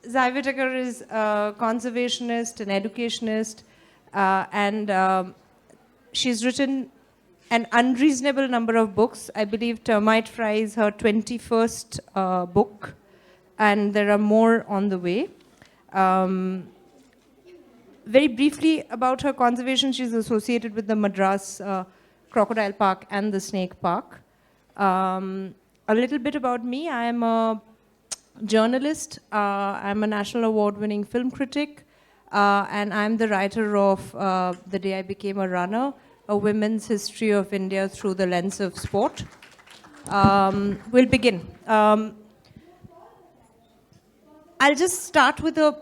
Zai Whitaker is a conservationist, an educationist, and she's written an unreasonable number of books. I believe Termite Fry is her 21st book, and there are more on the way. Very briefly about her conservation, she's associated with the Madras Crocodile Park and the Snake Park. A little bit about me. I am a journalist. I'm a national award-winning film critic, and I'm the writer of The Day I Became a Runner, a women's history of India through the lens of sport. We'll begin. I'll just start with a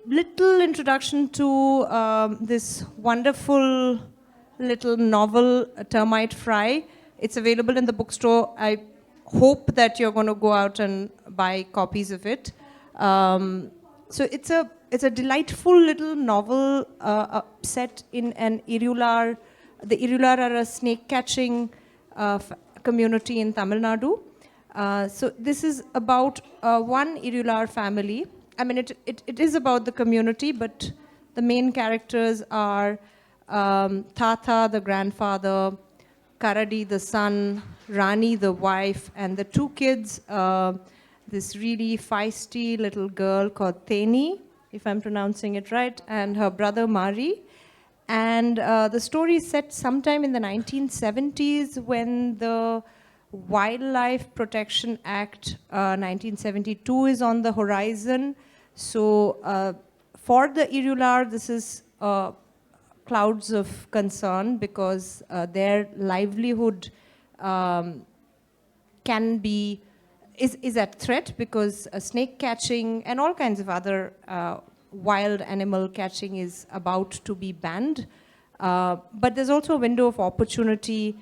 little introduction to this wonderful little novel, Termite Fry. It's available in the bookstore. I hope that you're going to go out and buy copies of it. So it's a delightful little novel set in an Irular. The Irular are a snake-catching community in Tamil Nadu. So this is about one Irular family. I mean, it is about the community, but the main characters are Tata, the grandfather, Karadi, the son, Rani, the wife, and the two kids, this really feisty little girl called Teni, if I'm pronouncing it right, and her brother Mari. And the story is set sometime in the 1970s when the Wildlife Protection Act 1972 is on the horizon. So for the Irular, this is clouds of concern because their livelihood is at threat because snake catching and all kinds of other wild animal catching is about to be banned. But there's also a window of opportunity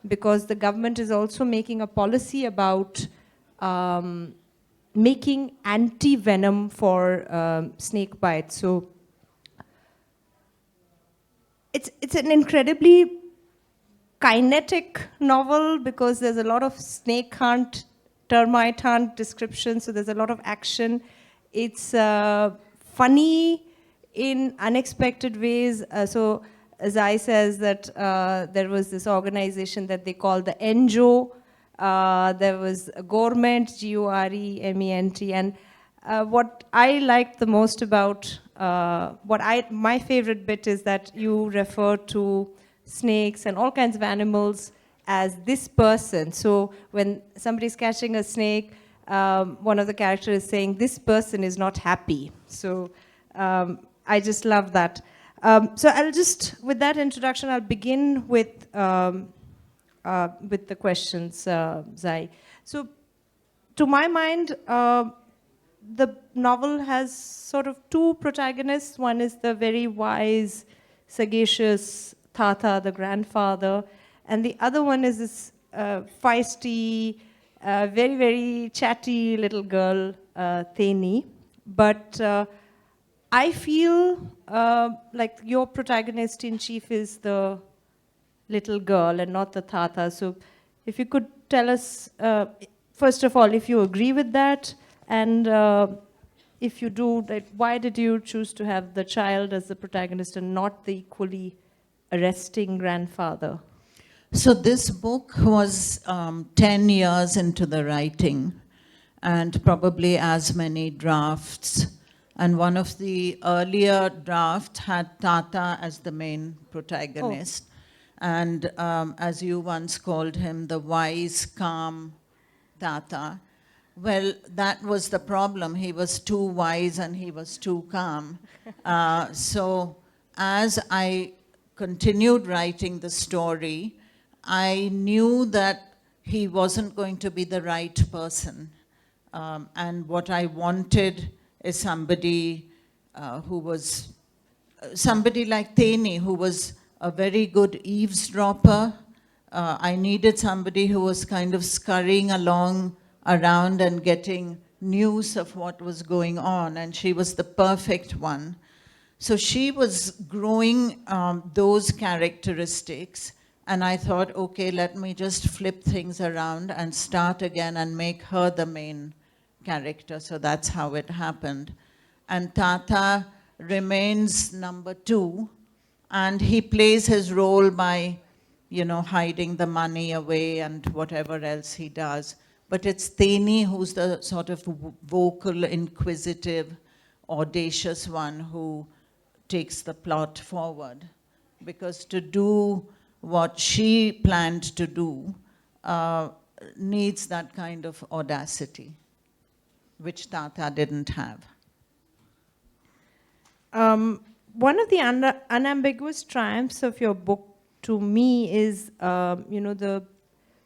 because the government is also making a policy about making anti-venom for snake bites. So it's an incredibly kinetic novel because there's a lot of snake hunt, termite hunt description, so there's a lot of action. It's funny in unexpected ways. So Zai says that there was this organization that they call the NGO. There was a Gorement, G-O-R-E-M-E-N-T. And what I liked the most about, my favorite bit is that you refer to snakes and all kinds of animals as this person. So when somebody's catching a snake, one of the characters is saying, this person is not happy. So I just love that. So I'll just, with that introduction, I'll begin with the questions, Zai. So to my mind, the novel has sort of two protagonists. One is the very wise, sagacious Tata, the grandfather, and the other one is this feisty, very, very chatty little girl, Teni. But I feel like your protagonist in chief is the little girl and not the Tata. So if you could tell us, first of all, if you agree with that, and if you do, why did you choose to have the child as the protagonist and not the equally arresting grandfather? So this book was 10 years into the writing and probably as many drafts. And one of the earlier drafts had Tata as the main protagonist. Oh. And as you once called him, the wise, calm Tata. Well, that was the problem. He was too wise and he was too calm. So as I continued writing the story, I knew that he wasn't going to be the right person. And what I wanted is somebody who was, somebody like Teni, who was a very good eavesdropper. I needed somebody who was kind of scurrying along around and getting news of what was going on, and she was the perfect one. So she was growing those characteristics, and I thought, okay, let me just flip things around and start again and make her the main character. So that's how it happened. and Tata remains number 2, and he plays his role by, hiding the money away and whatever else he does. But it's Teni who's the sort of vocal, inquisitive, audacious one who takes the plot forward. Because to do what she planned to do needs that kind of audacity, which Tata didn't have. One of the unambiguous triumphs of your book to me is, the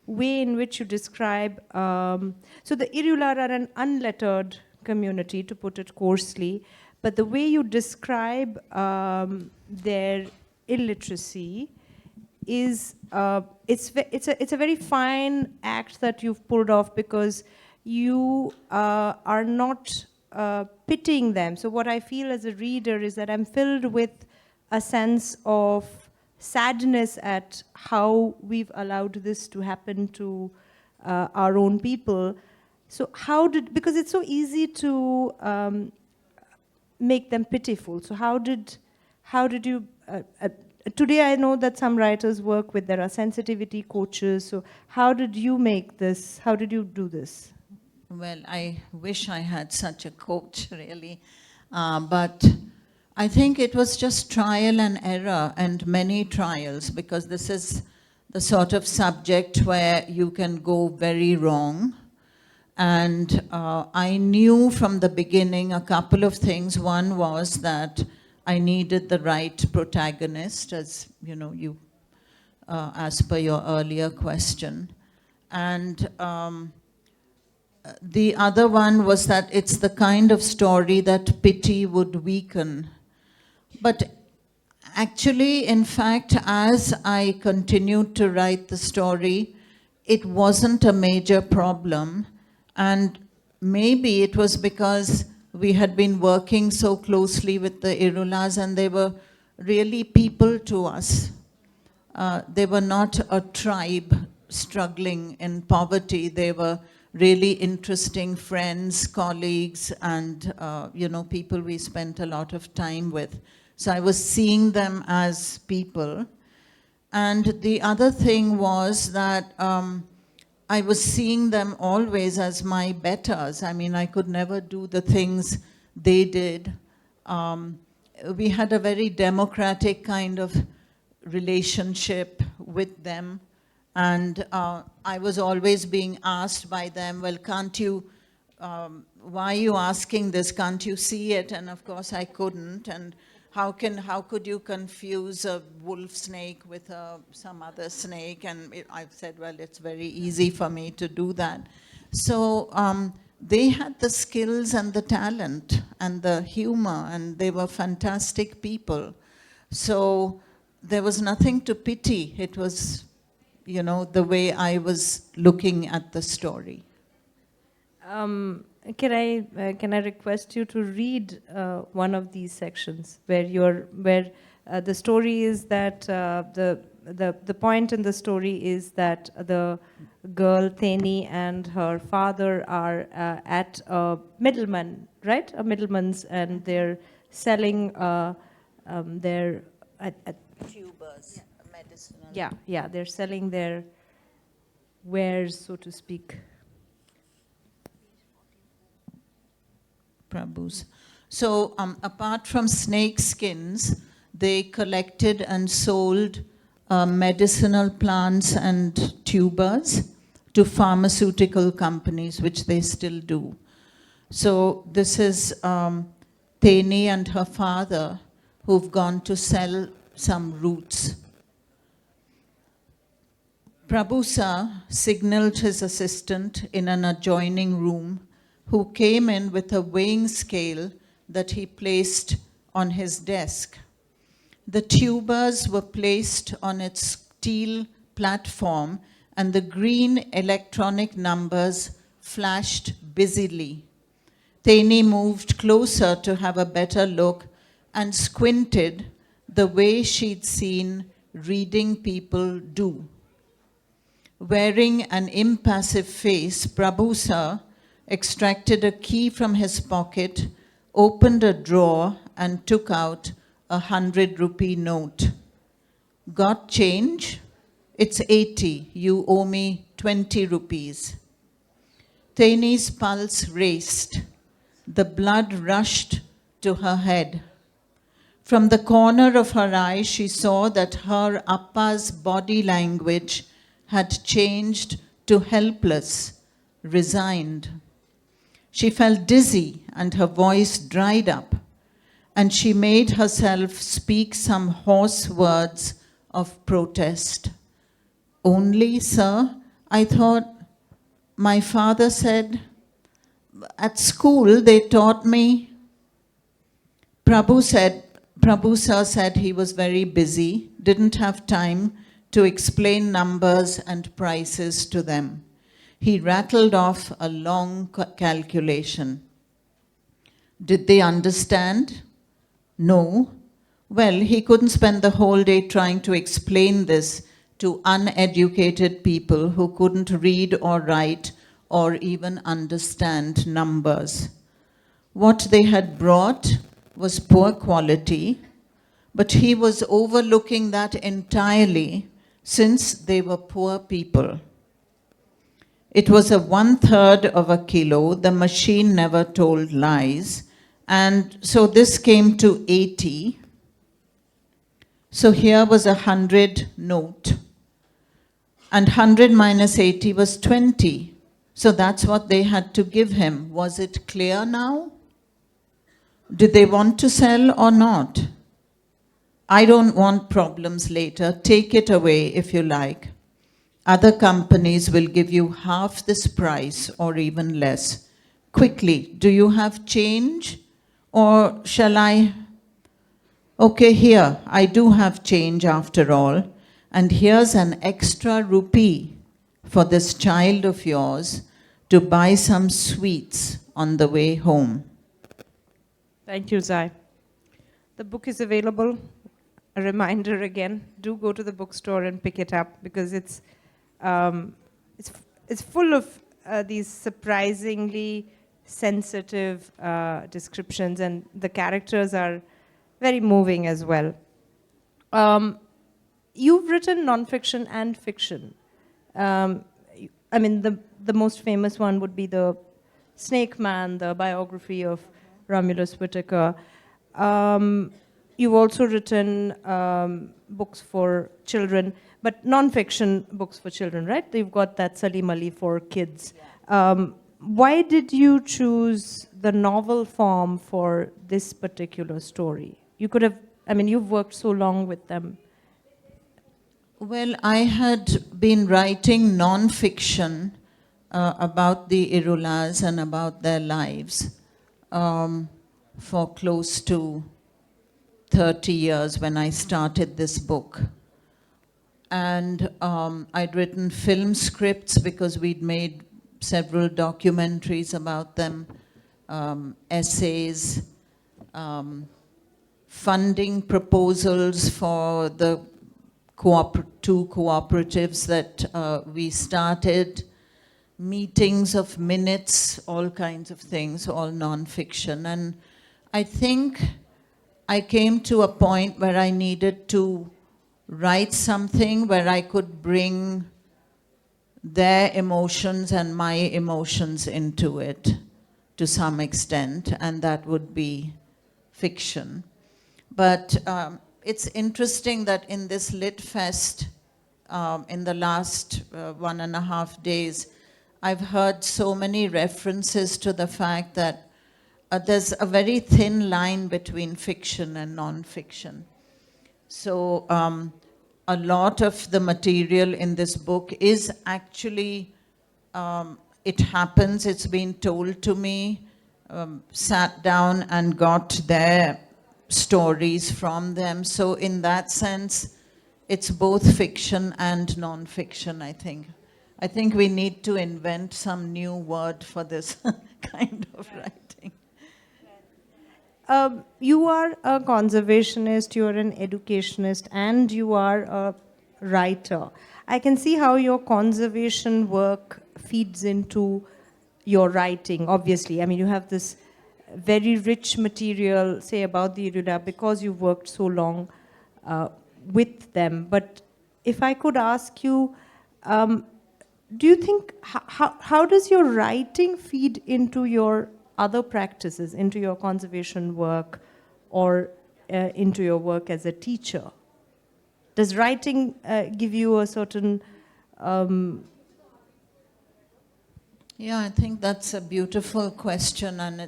way in which you describe, so the Irregular are an unlettered community, to put it coarsely, but the way you describe their illiteracy is, it's a very fine act that you've pulled off, because you are not pitying them. So what I feel as a reader is that I'm filled with a sense of sadness at how we've allowed this to happen to our own people. So because it's so easy to make them pitiful. So how did you, today I know that some writers work with, there are sensitivity coaches. So how did you make this? How did you do this? Well, I wish I had such a coach, really. But I think it was just trial and error and many trials, because this is the sort of subject where you can go very wrong. And I knew from the beginning a couple of things. One was that I needed the right protagonist, as as per your earlier question. And the other one was that it's the kind of story that pity would weaken. But actually, in fact, as I continued to write the story, it wasn't a major problem. And maybe it was because we had been working so closely with the Irulas, and they were really people to us. They were not a tribe struggling in poverty. They were really interesting friends, colleagues, and people we spent a lot of time with. So I was seeing them as people. And the other thing was that I was seeing them always as my betters. I mean, I could never do the things they did. We had a very democratic kind of relationship with them. And I was always being asked by them, well, can't you, why are you asking this? Can't you see it? And of course I couldn't. And how could you confuse a wolf snake with some other snake? And I've said, well, it's very easy for me to do that. So they had the skills and the talent and the humor, and they were fantastic people. So there was nothing to pity. It was, the way I was looking at the story. Can I request you to read one of these sections where the story is that the point in the story is that the girl Teni and her father are at a middleman, right? A middleman's, and they're selling their Tubers, medicinal. Yeah, they're selling their wares, so to speak. Prabhus. So apart from snake skins, they collected and sold medicinal plants and tubers to pharmaceutical companies, which they still do. So this is Teni and her father who've gone to sell some roots. Prabhusa signaled his assistant in an adjoining room, who came in with a weighing scale that he placed on his desk. The tubers were placed on its steel platform, and the green electronic numbers flashed busily. Teni moved closer to have a better look and squinted the way she'd seen reading people do. Wearing an impassive face, Prabhusa extracted a key from his pocket, opened a drawer and took out a 100 rupee note. Got change? It's 80. You owe me 20 rupees. Taini's pulse raced. The blood rushed to her head. From the corner of her eye, she saw that her appa's body language had changed to helpless, resigned. She felt dizzy and her voice dried up, and she made herself speak some hoarse words of protest. Only, sir, I thought, my father said, at school they taught me. Prabhu sir said he was very busy, didn't have time to explain numbers and prices to them. He rattled off a long calculation. Did they understand? No. Well, he couldn't spend the whole day trying to explain this to uneducated people who couldn't read or write or even understand numbers. What they had brought was poor quality, but he was overlooking that entirely since they were poor people. It was a 1/3 of a kilo. The machine never told lies. And so this came to 80. So here was a 100 note. And 100 minus 80 was 20. So that's what they had to give him. Was it clear now? Did they want to sell or not? I don't want problems later. Take it away if you like. Other companies will give you half this price or even less. Quickly, do you have change? Or shall I? Okay, here, I do have change after all. And here's an extra rupee for this child of yours to buy some sweets on the way home. Thank you, Zai. The book is available. A reminder again, do go to the bookstore and pick it up because it's full of these surprisingly sensitive descriptions, and the characters are very moving as well. You've written nonfiction and fiction. I mean, the most famous one would be the Snake Man, the biography of Romulus Whitaker. You've also written books for children, but non-fiction books for children, right? You've got that Salim Ali for kids. Why did you choose the novel form for this particular story? You could have, I mean, you've worked so long with them. Well, I had been writing non-fiction about the Irulas and about their lives for close to 30 years when I started this book. And I'd written film scripts because we'd made several documentaries about them, essays, funding proposals for the two cooperatives that we started, meetings of minutes, all kinds of things, all non-fiction. And I think I came to a point where I needed to write something where I could bring their emotions and my emotions into it to some extent, and that would be fiction. But it's interesting that in this Lit Fest, in the last 1.5 days, I've heard so many references to the fact that there's a very thin line between fiction and non-fiction. So a lot of the material in this book is actually, it happens, it's been told to me, sat down and got their stories from them. So in that sense, it's both fiction and non-fiction, I think. I think we need to invent some new word for this kind of writing. You are a conservationist, you are an educationist, and you are a writer. I can see how your conservation work feeds into your writing, obviously. I mean, you have this very rich material, say, about the Irula because you've worked so long with them. But if I could ask you, do you think, how does your writing feed into your other practices, into your conservation work or into your work as a teacher? Does writing give you a certain... Yeah, I think that's a beautiful question, and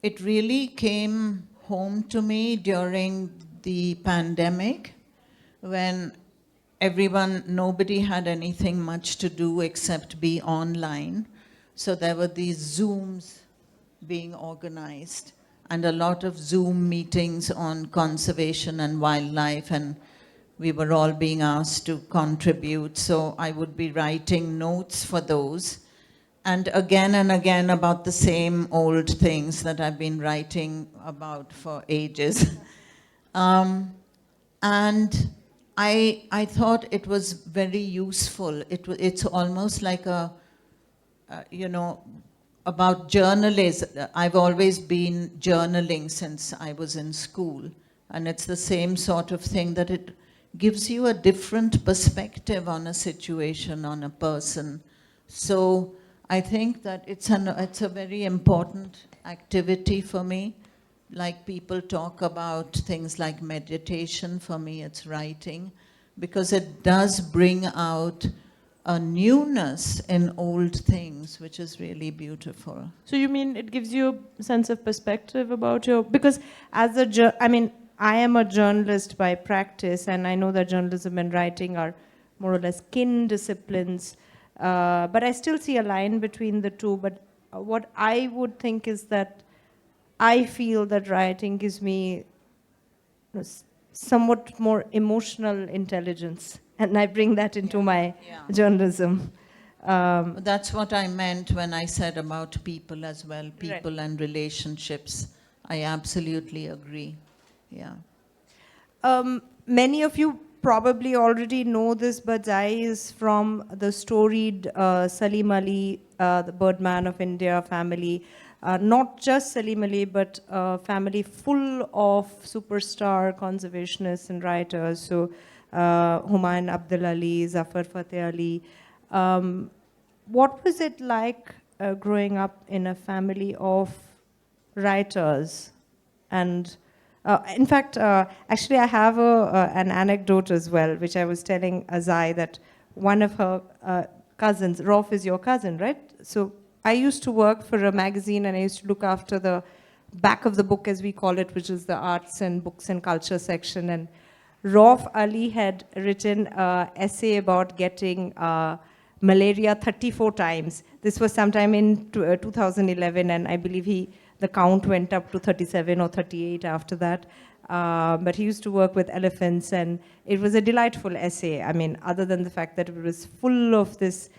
it really came home to me during the pandemic when nobody had anything much to do except be online. So there were these Zooms being organized and a lot of Zoom meetings on conservation and wildlife, and we were all being asked to contribute. So I would be writing notes for those and again about the same old things that I've been writing about for ages. And I thought it was very useful. It's almost like about journalism. I've always been journaling since I was in school. And it's the same sort of thing, that it gives you a different perspective on a situation, on a person. So I think that it's a very important activity for me. Like people talk about things like meditation, for me it's writing, because it does bring out a newness in old things, which is really beautiful. So you mean it gives you a sense of perspective about your... Because as I am a journalist by practice, and I know that journalism and writing are more or less kin disciplines, but I still see a line between the two. But what I would think is that I feel that writing gives me somewhat more emotional intelligence, and I bring that into my journalism. That's what I meant when I said about people as well, people Right. and relationships. I absolutely agree. Yeah. Many of you probably already know this, but Zai is from the storied Salim Ali, the Birdman of India family. Not just Salim Ali, but a family full of superstar conservationists and writers. So Humayun Abdul Ali, Zafar Fateh Ali. What was it like growing up in a family of writers? And in fact, actually, I have an anecdote as well, which I was telling Azai, that one of her cousins, Rauf is your cousin, right? So I used to work for a magazine, and I used to look after the back of the book, as we call it, which is the arts and books and culture section. And Rauf Ali had written an essay about getting malaria 34 times. This was sometime in 2011, and I believe the count went up to 37 or 38 after that. But he used to work with elephants, and it was a delightful essay. I mean, other than the fact that it was full of this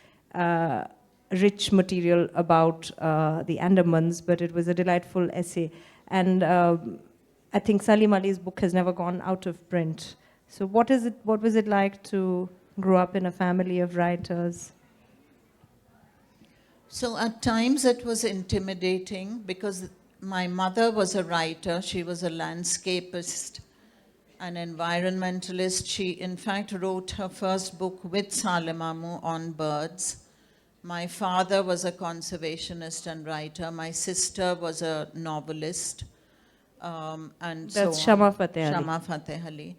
rich material about the Andamans, but it was a delightful essay. And I think Salim Ali's book has never gone out of print. So what was it like to grow up in a family of writers? So at times it was intimidating because my mother was a writer. She was a landscapist, an environmentalist. She, in fact, wrote her first book with Salemamu on birds. My father was a conservationist and writer. My sister was a novelist. And That's so Shama on. Fateh Ali. Shama Fateh Ali,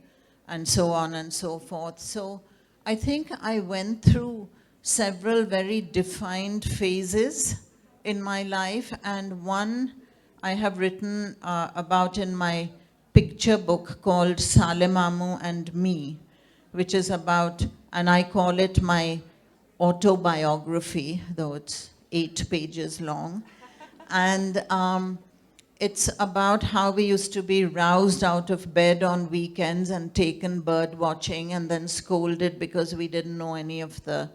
and so on and so forth. So I think I went through several very defined phases in my life, and one I have written about in my picture book called Salemamu and Me, which is about, and I call it my autobiography, though it's 8 pages long. And it's about how we used to be roused out of bed on weekends and taken bird watching and then scolded because we didn't know any of the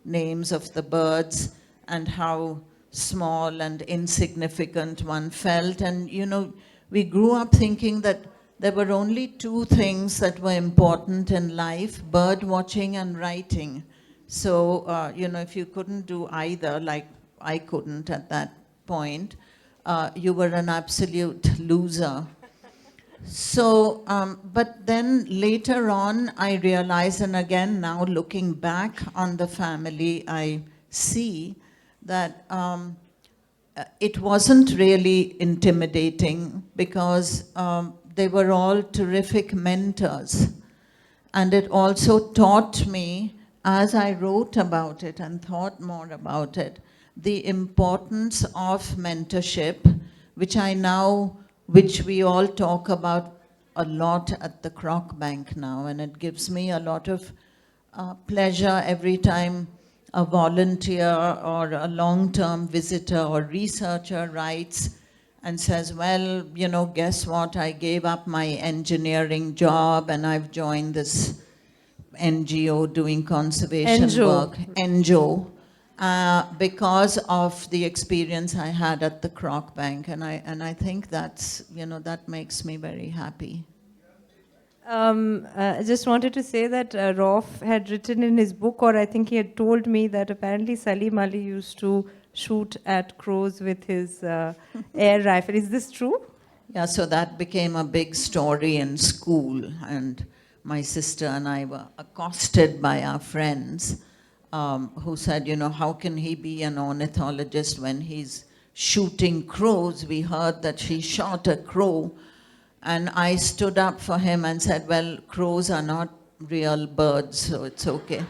names of the birds, and how small and insignificant one felt. And, you know, we grew up thinking that there were only 2 things that were important in life: bird watching and writing. So, you know, if you couldn't do either, like I couldn't at that point, you were an absolute loser. So, but then later on, I realized, and again, now looking back on the family, I see that it wasn't really intimidating because they were all terrific mentors. And it also taught me, as I wrote about it and thought more about it, the importance of mentorship, which we all talk about a lot at the Kroc Bank now, and it gives me a lot of pleasure every time a volunteer or a long-term visitor or researcher writes and says, well, you know, guess what? I gave up my engineering job and I've joined this NGO doing conservation work, NGO, because of the experience I had at the Kroc Bank. And I think that's, you know, that makes me very happy. I just wanted to say that Rolf had written in his book, or I think he had told me that apparently Salim Ali used to shoot at crows with his air rifle. Is this true? Yeah, so that became a big story in school, and my sister and I were accosted by our friends who said, you know, how can he be an ornithologist when he's shooting crows? We heard that she shot a crow. And I stood up for him and said, well, crows are not real birds, so it's okay.